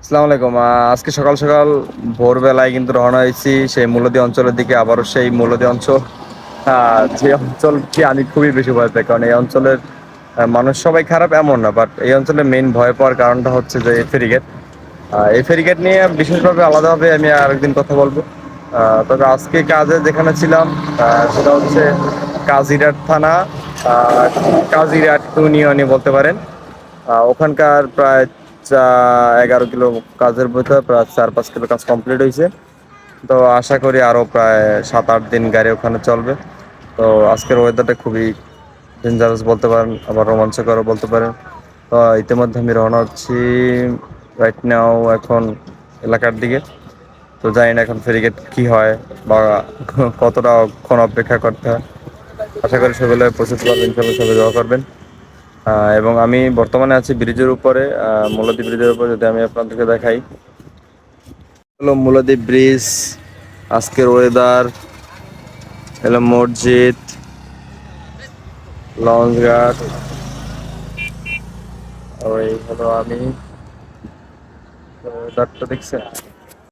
আসসালামু আলাইকুম। আজকে সকাল সকাল ভোরবেলায় কিন্তু রওনা হয়েছি সেই মূলদী অঞ্চলের দিকে। আবারও সেই মূলদী অঞ্চল, যে অঞ্চলটি আমি খুবই বেশি ভয় পাই, কারণ এই অঞ্চলের মানুষ সবাই খারাপ এমন না, বাট এই অঞ্চলের মেইন ভয় পাওয়ার কারণটা হচ্ছে যে ফেরিগেট। এই ফেরিগেট নিয়ে বিশেষভাবে আলাদাভাবে আমি আরেকদিন কথা বলবো। তবে আজকে কাজে যেখানে ছিলাম সেটা হচ্ছে কাজিরাট থানা, কাজিরাট ইউনিয়নে বলতে পারেন। ওখানকার প্রায় 11 কিলো কাজের ভিতর প্রায় 4-5 কিলো কাজ কমপ্লিট হয়েছে। তো আশা করি আরও প্রায় 7-8 দিন গাড়ি ওখানে চলবে। তো আজকের ওয়েদারটা খুবই ডেঞ্জারাস বলতে পারেন, আবার রোমাঞ্চকরও বলতে পারেন। তো ইতিমধ্যে আমি রওনা হচ্ছি রাইট নাও এখন এলাকার দিকে। তো জানি না এখন ফেরিগেট কি হয় বা কতটাক্ষণ অপেক্ষা করতে হয়। আশা করি সকলে প্রস্তুত করবেন, সবাই দোয়া করবেন। এবং আমি বর্তমানে আছি ব্রিজের উপরে, মূলদ্বীপ ব্রিজের উপরে। যদি আমি আপনাদেরকে দেখাই, হলো মূলদ্বীপ ব্রিজ, আজকের ওয়েদার, হলো মসজিদ, লঞ্চ ঘাট। ওই হলো আমি, ওয়েদারটা দেখছেন।